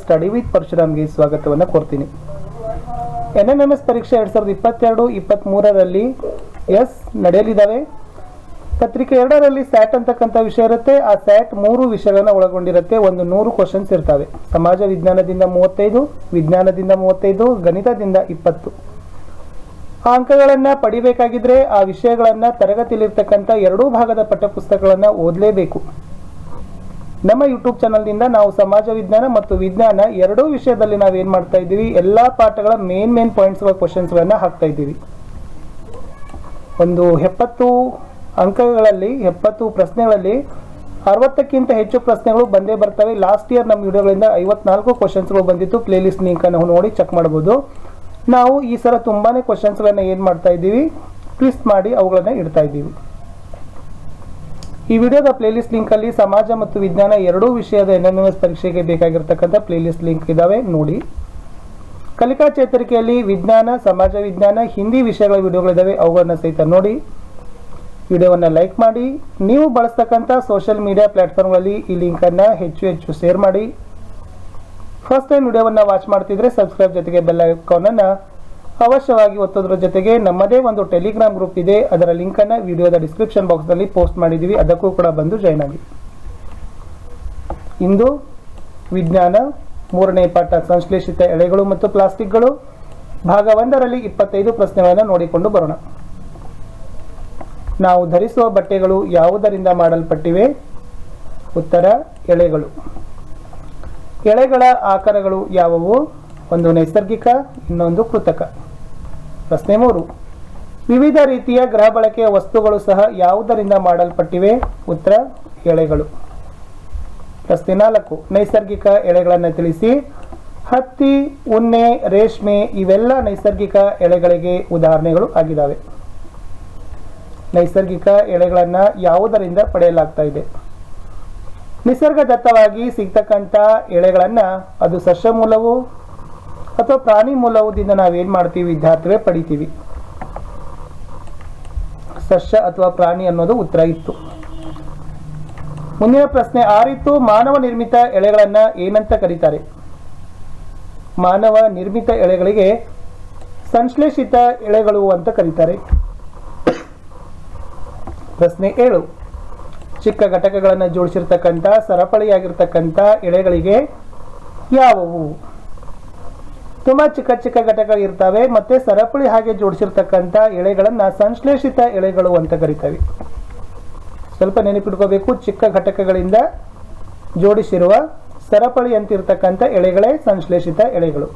Study with ಪರಶುರಾಮ್ಗೆ ಸ್ವಾಗತವನ್ನು ಕೋರ್ತೀನಿ. NMMS ಪರೀಕ್ಷೆ 2022-23ರಲ್ಲಿ ನಡೆಯಲಿದ್ದಾವೆ. ಪತ್ರಿಕೆ 2ರಲ್ಲಿ ಸ್ಯಾಟ್ ಅಂತಕ್ಕಂಥ ವಿಷಯ ಇರುತ್ತೆ. ಆ ಸ್ಯಾಟ್ 3 ವಿಷಯಗಳನ್ನು ಒಳಗೊಂಡಿರುತ್ತೆ. 100 ಕ್ವಶನ್ಸ್ ಇರ್ತವೆ. ಸಮಾಜ ವಿಜ್ಞಾನದಿಂದ 35, ವಿಜ್ಞಾನದಿಂದ 35, ಗಣಿತದಿಂದ 20. ಆ ಅಂಕಗಳನ್ನು ಪಡಿಬೇಕಾಗಿದ್ರೆ ಆ ವಿಷಯಗಳನ್ನು ತರಗತಿಯಲ್ಲಿರ್ತಕ್ಕಂಥ 2 ಭಾಗದ ಪಠ್ಯಪುಸ್ತಕಗಳನ್ನು ಓದಲೇಬೇಕು. ನಮ್ಮ ಯೂಟ್ಯೂಬ್ ಚಾನಲ್ನಿಂದ ನಾವು ಸಮಾಜ ವಿಜ್ಞಾನ ಮತ್ತು ವಿಜ್ಞಾನ 2 ವಿಷಯದಲ್ಲಿ ನಾವೇನು ಮಾಡ್ತಾ ಇದ್ದೀವಿ, ಎಲ್ಲ ಪಾಠಗಳ ಮೇನ್ ಪಾಯಿಂಟ್ಸ್ಗಳ ಕ್ವಶನ್ಸ್ಗಳನ್ನು ಹಾಕ್ತಾ ಇದ್ದೀವಿ. ಒಂದು 70 ಅಂಕಗಳಲ್ಲಿ 70 ಪ್ರಶ್ನೆಗಳಲ್ಲಿ 60ಕ್ಕಿಂತ ಹೆಚ್ಚು ಪ್ರಶ್ನೆಗಳು ಬಂದೇ ಬರ್ತವೆ. ಲಾಸ್ಟ್ ಇಯರ್ ನಮ್ಮ ವಿಡಿಯೋಗಳಿಂದ 54 ಕ್ವಶನ್ಸ್ಗಳು ಬಂದಿತ್ತು. ಪ್ಲೇಲಿಸ್ಟ್ ಲಿಂಕನ್ನು ನೋಡಿ ಚೆಕ್ ಮಾಡ್ಬೋದು. ನಾವು ಈ ಸಲ ತುಂಬಾ ಕ್ವಶನ್ಸ್ಗಳನ್ನು ಏನು ಮಾಡ್ತಾ ಇದ್ದೀವಿ, ಟ್ವಿಸ್ಟ್ ಮಾಡಿ ಅವುಗಳನ್ನು ಇಡ್ತಾ ಇದ್ದೀವಿ. ಈ ವಿಡಿಯೋದ ಪ್ಲೇಲಿಸ್ಟ್ ಲಿಂಕಲ್ಲಿ ಸಮಾಜ ಮತ್ತು ವಿಜ್ಞಾನ 2 ವಿಷಯದ NMMS ಪರೀಕ್ಷೆಗೆ ಬೇಕಾಗಿರ್ತಕ್ಕಂಥ ಪ್ಲೇಲಿಸ್ಟ್ ಲಿಂಕ್ ಇದ್ದಾವೆ, ನೋಡಿ. ಕಲಿಕಾ ಚೇತರಿಕೆಯಲ್ಲಿ ವಿಜ್ಞಾನ, ಸಮಾಜ ವಿಜ್ಞಾನ, ಹಿಂದಿ ವಿಷಯಗಳ ವಿಡಿಯೋಗಳಿದ್ದಾವೆ, ಅವುಗಳನ್ನು ಸಹಿತ ನೋಡಿ. ವಿಡಿಯೋವನ್ನು ಲೈಕ್ ಮಾಡಿ. ನೀವು ಬಳಸ್ತಕ್ಕಂಥ ಸೋಷಿಯಲ್ ಮೀಡಿಯಾ ಪ್ಲಾಟ್ಫಾರ್ಮ್ಗಳಲ್ಲಿ ಈ ಲಿಂಕನ್ನು ಹೆಚ್ಚು ಶೇರ್ ಮಾಡಿ. ಫಸ್ಟ್ ಟೈಮ್ ವಿಡಿಯೋವನ್ನು ವಾಚ್ ಮಾಡ್ತಿದ್ರೆ ಸಬ್ಸ್ಕ್ರೈಬ್ ಜೊತೆಗೆ ಬೆಲ್ ಐಕಾನನ್ನು ಅವಶ್ಯವಾಗಿ ಒತ್ತೋದ್ರ ಜೊತೆಗೆ ನಮ್ಮದೇ ಒಂದು ಟೆಲಿಗ್ರಾಮ್ ಗ್ರೂಪ್ ಇದೆ. ಅದರ ಲಿಂಕನ್ನು ವಿಡಿಯೋದ ಡಿಸ್ಕ್ರಿಪ್ಷನ್ ಬಾಕ್ಸ್ನಲ್ಲಿ ಪೋಸ್ಟ್ ಮಾಡಿದ್ದೀವಿ, ಅದಕ್ಕೂ ಕೂಡ ಬಂದು ಜಾಯ್ನ್ ಆಗಿ. ಇಂದು ವಿಜ್ಞಾನ 3ನೇ ಪಾಠ ಸಂಶ್ಲೇಷಿತ ಎಳೆಗಳು ಮತ್ತು ಪ್ಲಾಸ್ಟಿಕ್ಗಳು, ಭಾಗ 1ರಲ್ಲಿ 25 ಪ್ರಶ್ನೆಗಳನ್ನು ನೋಡಿಕೊಂಡು ಬರೋಣ. ನಾವು ಧರಿಸುವ ಬಟ್ಟೆಗಳು ಯಾವುದರಿಂದ ಮಾಡಲ್ಪಟ್ಟಿವೆ? ಉತ್ತರ ಎಳೆಗಳು. ಎಳೆಗಳ ಆಕಾರಗಳು ಯಾವುವು? ಒಂದು ನೈಸರ್ಗಿಕ, ಇನ್ನೊಂದು ಕೃತಕ. ಪ್ರಶ್ನೆ 3. ವಿವಿಧ ರೀತಿಯ ಗೃಹ ಬಳಕೆಯ ವಸ್ತುಗಳು ಸಹ ಯಾವುದರಿಂದ ಮಾಡಲ್ಪಟ್ಟಿವೆ? ಉತ್ತರ ಎಳೆಗಳು. ಪ್ರಶ್ನೆ 4. ನೈಸರ್ಗಿಕ ಎಳೆಗಳನ್ನು ತಿಳಿಸಿ. ಹತ್ತಿ, ಉಣ್ಣೆ, ರೇಷ್ಮೆ ಇವೆಲ್ಲ ನೈಸರ್ಗಿಕ ಎಳೆಗಳಿಗೆ ಉದಾಹರಣೆಗಳು ಆಗಿದ್ದಾವೆ. ನೈಸರ್ಗಿಕ ಎಳೆಗಳನ್ನು ಯಾವುದರಿಂದ ಪಡೆಯಲಾಗ್ತಾ ಇದೆ? ನಿಸರ್ಗದತ್ತವಾಗಿ ಸಿಗ್ತಕ್ಕಂಥ ಎಳೆಗಳನ್ನು ಅದು ಸಸ್ಯ ಮೂಲವು ಅಥವಾ ಪ್ರಾಣಿ ಮೂಲದಿಂದ ನಾವೇನು ಮಾಡ್ತೀವಿ ವಿದ್ಯಾರ್ಥಿಗಳೇ ಪಡಿತೀವಿ. ಸಸ್ಯ ಅಥವಾ ಪ್ರಾಣಿ ಅನ್ನೋದು ಉತ್ತರ ಇತ್ತು. ಮುಂದಿನ ಪ್ರಶ್ನೆ 6 ಇತ್ತು. ಮಾನವ ನಿರ್ಮಿತ ಎಳೆಗಳನ್ನು ಏನಂತ ಕರೀತಾರೆ? ಮಾನವ ನಿರ್ಮಿತ ಎಳೆಗಳಿಗೆ ಸಂಶ್ಲೇಷಿತ ಎಳೆಗಳು ಅಂತ ಕರೀತಾರೆ. ಪ್ರಶ್ನೆ 7. ಚಿಕ್ಕ ಘಟಕಗಳನ್ನು ಜೋಡಿಸಿರ್ತಕ್ಕಂಥ ಸರಪಳಿಯಾಗಿರ್ತಕ್ಕಂಥ ಎಳೆಗಳಿಗೆ ಯಾವುವು? ತುಂಬ ಚಿಕ್ಕ ಘಟಕಗಳು ಇರ್ತವೆ ಮತ್ತೆ ಸರಪಳಿ ಹಾಗೆ ಜೋಡಿಸಿರ್ತಕ್ಕಂಥ ಎಳೆಗಳನ್ನು ಸಂಶ್ಲೇಷಿತ ಎಳೆಗಳು ಅಂತ ಕರಿತವೆ. ಸ್ವಲ್ಪ ನೆನಪಿಟ್ಕೋಬೇಕು, ಚಿಕ್ಕ ಘಟಕಗಳಿಂದ ಜೋಡಿಸಿರುವ ಸರಪಳಿ ಅಂತಿರ್ತಕ್ಕಂಥ ಎಳೆಗಳೇ ಸಂಶ್ಲೇಷಿತ ಎಳೆಗಳು.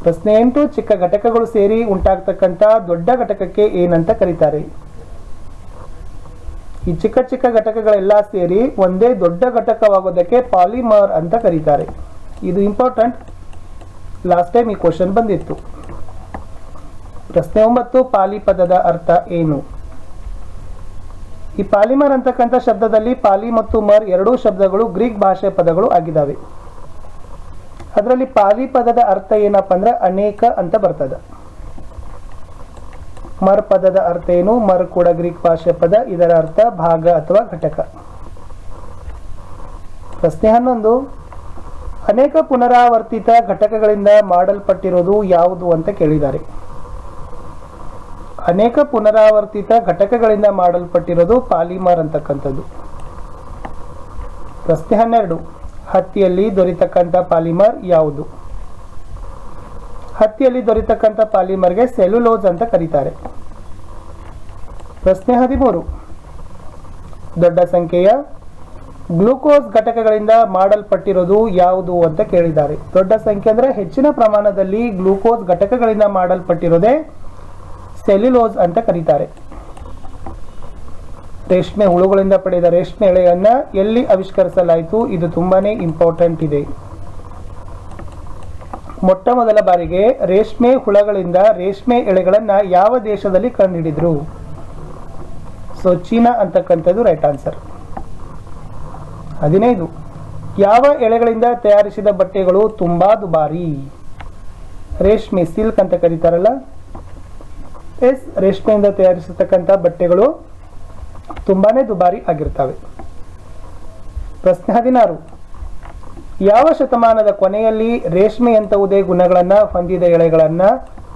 ಪ್ರಶ್ನೆ 8. ಚಿಕ್ಕ ಘಟಕಗಳು ಸೇರಿ ಉಂಟಾಗ್ತಕ್ಕಂಥ ದೊಡ್ಡ ಘಟಕಕ್ಕೆ ಏನಂತ ಕರೀತಾರೆ? ಈ ಚಿಕ್ಕ ಘಟಕಗಳೆಲ್ಲ ಸೇರಿ ಒಂದೇ ದೊಡ್ಡ ಘಟಕವಾಗೋದಕ್ಕೆ ಪಾಲಿಮರ್ ಅಂತ ಕರೀತಾರೆ. ಇದು ಇಂಪಾರ್ಟೆಂಟ್, ಲಾಸ್ಟ್ ಟೈಮ್ ಈ ಕ್ವಶನ್ ಬಂದಿತ್ತು. ಪ್ರಶ್ನೆ 9. ಪಾಲಿ ಪದದ ಅರ್ಥ ಏನು? ಈ ಪಾಲಿಮರ್ ಅಂತಕ್ಕಂಥ ಶಬ್ದದಲ್ಲಿ ಪಾಲಿ ಮತ್ತು ಮರ್ 2 ಶಬ್ದಗಳು ಗ್ರೀಕ್ ಭಾಷೆ ಪದಗಳು ಆಗಿದ್ದಾವೆ. ಅದರಲ್ಲಿ ಪಾಲಿ ಪದದ ಅರ್ಥ ಏನಪ್ಪ ಅಂದ್ರೆ ಅನೇಕ ಅಂತ ಬರ್ತದೆ. ಮರ್ ಪದದ ಅರ್ಥ ಏನು? ಮರ್ ಕೂಡ ಗ್ರೀಕ್ ಭಾಷೆ ಪದ, ಇದರ ಅರ್ಥ ಭಾಗ ಅಥವಾ ಘಟಕ. ಪ್ರಶ್ನೆ 11. ಅನೇಕ ಪುನರಾವರ್ತಿತ ಘಟಕಗಳಿಂದ ಮಾಡಲ್ಪಟ್ಟಿರೋದು ಯಾವುದು ಅಂತ ಕೇಳಿದ್ದಾರೆ. ಅನೇಕ ಪುನರಾವರ್ತಿತ ಘಟಕಗಳಿಂದ ಮಾಡಲ್ಪಟ್ಟಿರೋದು ಪಾಲಿಮರ್ ಅಂತಕ್ಕಂಥದ್ದು. ಪ್ರಶ್ನೆ 12. ಹತ್ತಿಯಲ್ಲಿ ದೊರೆತಕ್ಕಂಥ ಪಾಲಿಮರ್ ಯಾವುದು? ಹತ್ತಿಯಲ್ಲಿ ದೊರೆತಕ್ಕಂಥ ಪಾಲಿಮರ್ಗೆ ಸೆಲ್ಯುಲೋಸ್ ಅಂತ ಕರೀತಾರೆ. ಪ್ರಶ್ನೆ 13. ದೊಡ್ಡ ಸಂಖ್ಯೆಯ ಗ್ಲೂಕೋಸ್ ಘಟಕಗಳಿಂದ ಮಾಡಲ್ಪಟ್ಟಿರೋದು ಯಾವುದು ಅಂತ ಕೇಳಿದ್ದಾರೆ. ದೊಡ್ಡ ಸಂಖ್ಯೆ ಅಂದ್ರೆ ಹೆಚ್ಚಿನ ಪ್ರಮಾಣದಲ್ಲಿ ಗ್ಲೂಕೋಸ್ ಘಟಕಗಳಿಂದ ಮಾಡಲ್ಪಟ್ಟಿರೋದೇ ಸೆಲ್ಯುಲೋಸ್ ಅಂತ ಕರೀತಾರೆ. ರೇಷ್ಮೆ ಹುಳುಗಳಿಂದ ಪಡೆದ ರೇಷ್ಮೆ ಎಳೆಯನ್ನ ಎಲ್ಲಿ ಆವಿಷ್ಕರಿಸಲಾಯಿತು? ಇದು ತುಂಬಾನೇ ಇಂಪಾರ್ಟೆಂಟ್ ಇದೆ. ಮೊಟ್ಟ ಮೊದಲ ಬಾರಿಗೆ ರೇಷ್ಮೆ ಹುಳಗಳಿಂದ ರೇಷ್ಮೆ ಎಳೆಗಳನ್ನ ಯಾವ ದೇಶದಲ್ಲಿ ಕಂಡುಹಿಡಿದ್ರು? ಸೊ ಚೀನಾ ಅಂತಕ್ಕಂಥದ್ದು ರೈಟ್ ಆನ್ಸರ್. 15. ಯಾವ ಎಳೆಗಳಿಂದ ತಯಾರಿಸಿದ ಬಟ್ಟೆಗಳು ತುಂಬಾ ದುಬಾರಿ? ರೇಷ್ಮೆ, ಸಿಲ್ಕ್ ಅಂತ ಕರೀತಾರಲ್ಲ, ರೇಷ್ಮೆಯಿಂದ ತಯಾರಿಸಿರ್ತಕ್ಕಂಥ ಬಟ್ಟೆಗಳು ತುಂಬಾನೇ ದುಬಾರಿ ಆಗಿರ್ತವೆ. ಪ್ರಶ್ನೆ 16. ಯಾವ ಶತಮಾನದ ಕೊನೆಯಲ್ಲಿ ರೇಷ್ಮೆಯಂತಹುದೇ ಗುಣಗಳನ್ನು ಹೊಂದಿದ ಎಳೆಗಳನ್ನು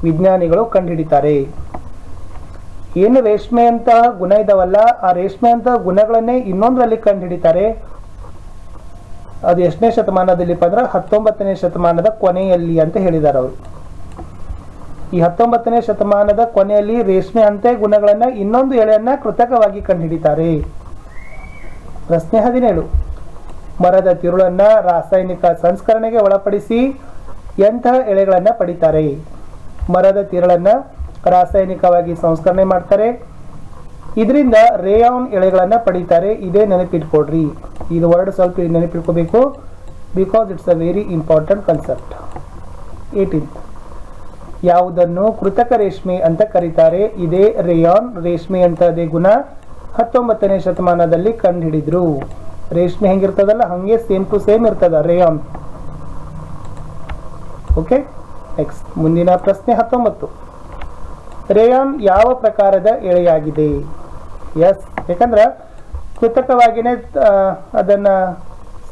ವಿಜ್ಞಾನಿಗಳು ಕಂಡುಹಿಡಿತಾರೆ? ಏನು ರೇಷ್ಮೆ ಅಂತ ಗುಣ ಇದಾವಲ್ಲ, ಆ ರೇಷ್ಮೆ ಅಂತ ಗುಣಗಳನ್ನೇ ಇನ್ನೊಂದರಲ್ಲಿ ಕಂಡುಹಿಡಿತಾರೆ. ಅದು ಎಷ್ಟನೇ ಶತಮಾನದಲ್ಲಿಪ್ಪ ಅಂದ್ರೆ 19ನೇ ಶತಮಾನದ ಕೊನೆಯಲ್ಲಿ ಅಂತ ಹೇಳಿದ್ದಾರೆ ಅವರು. ಈ 19ನೇ ಶತಮಾನದ ಕೊನೆಯಲ್ಲಿ ರೇಷ್ಮೆ ಅಂತೆ ಗುಣಗಳನ್ನ ಇನ್ನೊಂದು ಎಳೆಯನ್ನ ಕೃತಕವಾಗಿ ಕಂಡುಹಿಡಿತಾರೆ. ಪ್ರಶ್ನೆ 17. ಮರದ ತಿರುಳನ್ನ ರಾಸಾಯನಿಕ ಸಂಸ್ಕರಣೆಗೆ ಒಳಪಡಿಸಿ ಎಂತಹ ಎಳೆಗಳನ್ನ ಪಡಿತಾರೆ? ಮರದ ತಿರುಳನ್ನ ರಾಸಾಯನಿಕವಾಗಿ ಸಂಸ್ಕರಣೆ ಮಾಡ್ತಾರೆ, ಇದರಿಂದ ರೇಯಾನ್ ಎಳೆಗಳನ್ನ ಪಡಿತಾರೆ. ಇದೇ ನೆನಪಿಟ್ಕೊಡ್ರಿ, ಇದು ವರ್ಡ್ ಸ್ವಲ್ಪ ನೆನಪಿಟ್ಕೋಬೇಕು, because it's a very important concept. 18. ಯಾವುದನ್ನು ಕೃತಕ ರೇಷ್ಮೆ ಅಂತ ಕರೀತಾರೆ? ಇದೇ ರೇಯಾನ್. ರೇಷ್ಮೆ ಅಂತದೇ ಗುಣ 19ನೇ ಶತಮಾನದಲ್ಲಿ ಕಂಡುಹಿಡಿದ್ರು. ರೇಷ್ಮೆ ಹೆಂಗಿರ್ತದಲ್ಲ ಹಂಗೆ ಸೇಮ್ ಟು ಸೇಮ್ ಇರ್ತದ ರೇಯಾನ್. ಓಕೆ, ನೆಕ್ಸ್ಟ್ ಮುಂದಿನ ಪ್ರಶ್ನೆ 19. ರೇಯಾನ್ ಯಾವ ಪ್ರಕಾರದ ಎಳೆಯಾಗಿದೆ? ಎಸ್, ಯಾಕಂದ್ರೆ ಕೃತಕವಾಗಿಯೇ ಅದನ್ನ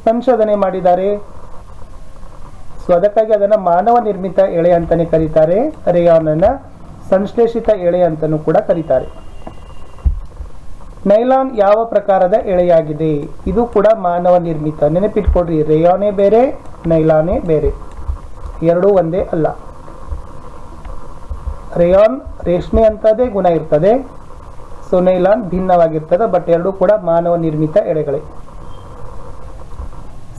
ಸಂಶೋಧನೆ ಮಾಡಿದ್ದಾರೆ, ಸೊ ಅದಕ್ಕಾಗಿ ಅದನ್ನ ಮಾನವ ನಿರ್ಮಿತ ಎಳೆ ಅಂತಾನೆ ಕರೀತಾರೆ. ರೇಯಾನ್ ಅನ್ನ ಸಂಶ್ಲೇಷಿತ ಎಳೆ ಅಂತಾನೂ ಕೂಡ ಕರೀತಾರೆ. ನೈಲಾನ್ ಯಾವ ಪ್ರಕಾರದ ಎಳೆಯಾಗಿದೆ? ಇದು ಕೂಡ ಮಾನವ ನಿರ್ಮಿತ. ನೆನಪಿಟ್ಕೊಡ್ರಿ, ರೇಯಾನೇ ಬೇರೆ, ನೈಲಾನೇ ಬೇರೆ, ಎರಡೂ ಒಂದೇ ಅಲ್ಲ. ರೇಯಾನ್ ರೇಷ್ಮೆ ಅಂತದೇ ಗುಣ ಇರ್ತದೆ, ಸೊ ನೈಲಾನ್ ಭಿನ್ನವಾಗಿರ್ತದೆ, ಬಟ್ ಎರಡೂ ಕೂಡ ಮಾನವ ನಿರ್ಮಿತ ಎಳೆಗಳೇ.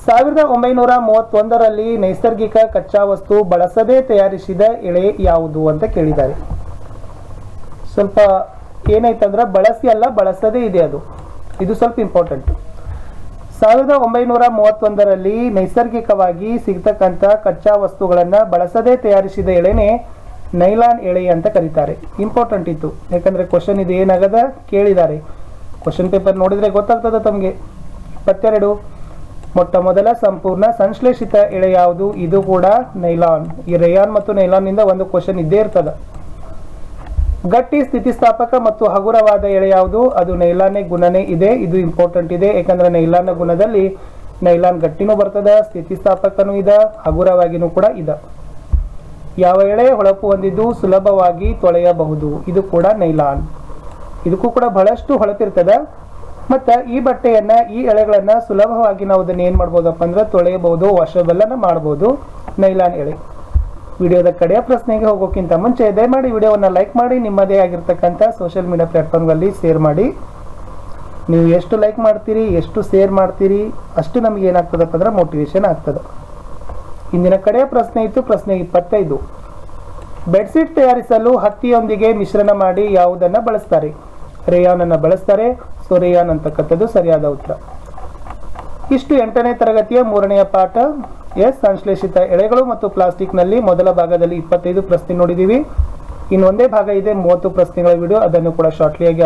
1931ರಲ್ಲಿ ನೈಸರ್ಗಿಕ ಕಚ್ಚಾ ವಸ್ತು ಬಳಸದೆ ತಯಾರಿಸಿದ ಎಳೆ ಯಾವುದು ಅಂತ ಕೇಳಿದ್ದಾರೆ. ಸ್ವಲ್ಪ ಏನಾಯ್ತಂದ್ರೆ ಬಳಸಿ ಅಲ್ಲ, ಬಳಸದೇ ಇದೆ ಅದು, ಇದು ಸ್ವಲ್ಪ ಇಂಪಾರ್ಟೆಂಟ್. 1931ರಲ್ಲಿ ನೈಸರ್ಗಿಕವಾಗಿ ಸಿಗ್ತಕ್ಕಂಥ ಕಚ್ಚಾ ವಸ್ತುಗಳನ್ನ ಬಳಸದೆ ತಯಾರಿಸಿದ ಎಳೆನೆ ನೈಲಾನ್ ಎಳೆ ಅಂತ ಕರೀತಾರೆ. ಇಂಪಾರ್ಟೆಂಟ್ ಇತ್ತು, ಯಾಕಂದ್ರೆ ಕ್ವಶನ್ ಇದು ಏನಾಗದ ಕೇಳಿದ್ದಾರೆ. ಕ್ವಶನ್ ಪೇಪರ್ ನೋಡಿದ್ರೆ ಗೊತ್ತಾಗ್ತದೆ ತಮಗೆ. 22. ಮೊಟ್ಟ ಮೊದಲ ಸಂಪೂರ್ಣ ಸಂಶ್ಲೇಷಿತ ಎಳೆ ಯಾವುದು? ಇದು ಕೂಡ ನೈಲಾನ್. ಈ ರೇಯಾನ್ ಮತ್ತು ನೈಲಾನ್ ನಿಂದ ಒಂದು ಕ್ವಶನ್ ಇದ್ದೇ ಇರ್ತದ. ಗಟ್ಟಿ ಸ್ಥಿತಿಸ್ಥಾಪಕ ಮತ್ತು ಹಗುರವಾದ ಎಳೆ ಯಾವುದು? ಅದು ನೈಲಾನ್ ಗುಣನೇ ಇದೆ. ಇದು ಇಂಪಾರ್ಟೆಂಟ್ ಇದೆ, ಯಾಕಂದ್ರೆ ನೈಲಾನ್ ಗುಣದಲ್ಲಿ ನೈಲಾನ್ ಗಟ್ಟಿನೂ ಬರ್ತದ, ಸ್ಥಿತಿಸ್ಥಾಪಕನೂ ಇದೆ, ಹಗುರವಾಗಿನೂ ಕೂಡ ಇದೆ. ಯಾವ ಎಳೆ ಹೊಳಪು ಹೊಂದಿದ್ದು ಸುಲಭವಾಗಿ ತೊಳೆಯಬಹುದು? ಇದು ಕೂಡ ನೈಲಾನ್. ಇದಕ್ಕೂ ಕೂಡ ಬಹಳಷ್ಟು ಹೊಳಪಿರ್ತದ, ಮತ್ತು ಈ ಬಟ್ಟೆಯನ್ನ, ಈ ಎಳೆಗಳನ್ನ ಸುಲಭವಾಗಿ ನಾವು ಅದನ್ನ ಏನ್ ಮಾಡ್ಬೋದಪ್ಪ ಅಂದ್ರೆ ತೊಳೆಯಬಹುದು, ವಾಷಬಲ್ ಮಾಡಬಹುದು. ನೈಲಾನ್ ಎಳೆ. ವಿಡಿಯೋದ ಕಡೆಯ ಪ್ರಶ್ನೆಗೆ ಹೋಗೋಕ್ಕಿಂತ ಮುಂಚೆ ದಯಮಾಡಿ ವಿಡಿಯೋವನ್ನ ಲೈಕ್ ಮಾಡಿ, ನಿಮ್ಮದೇ ಆಗಿರ್ತಕ್ಕಂಥ ಸೋಷಿಯಲ್ ಮೀಡಿಯಾ ಪ್ಲಾಟ್ಫಾರ್ಮ್ಗಳಲ್ಲಿ ಶೇರ್ ಮಾಡಿ. ನೀವು ಎಷ್ಟು ಲೈಕ್ ಮಾಡ್ತೀರಿ, ಎಷ್ಟು ಶೇರ್ ಮಾಡ್ತೀರಿ, ಅಷ್ಟು ನಮಗೆ ಏನಾಗ್ತದಪ್ಪ ಅಂದ್ರೆ ಮೋಟಿವೇಶನ್ ಆಗ್ತದೆ. ಇಂದಿನ ಕಡೆಯ ಪ್ರಶ್ನೆ ಇತ್ತು, ಪ್ರಶ್ನೆ 25. ಬೆಡ್ಶೀಟ್ ತಯಾರಿಸಲು ಹತ್ತಿಯೊಂದಿಗೆ ಮಿಶ್ರಣ ಮಾಡಿ ಯಾವುದನ್ನ ಬಳಸ್ತಾರೆ? ರೇಯಾನ್ ಅನ್ನ ಬಳಸ್ತಾರೆ. ಸೊ ರೇಯಾನ್ ಅಂತಕ್ಕಂಥದ್ದು ಸರಿಯಾದ ಉತ್ತರ. ಇಷ್ಟು 8ನೇ ತರಗತಿಯ 3ನೆಯ ಪಾಠ. ಸಂಶ್ಲೇಷಿತ ಎಳೆಗಳು ಮತ್ತು ಪ್ಲಾಸ್ಟಿಕ್ ನಲ್ಲಿ ಮೊದಲ ಭಾಗದಲ್ಲಿ 25 ಪ್ರಶ್ನೆ ನೋಡಿದೀವಿ. ಇನ್ನೊಂದೇ ಭಾಗ ಇದೆ 30 ಪ್ರಶ್ನೆಗಳ ವಿಡಿಯೋ, ಅದನ್ನು ಕೂಡ ಶಾರ್ಟ್ಲಿ ಆಗಿ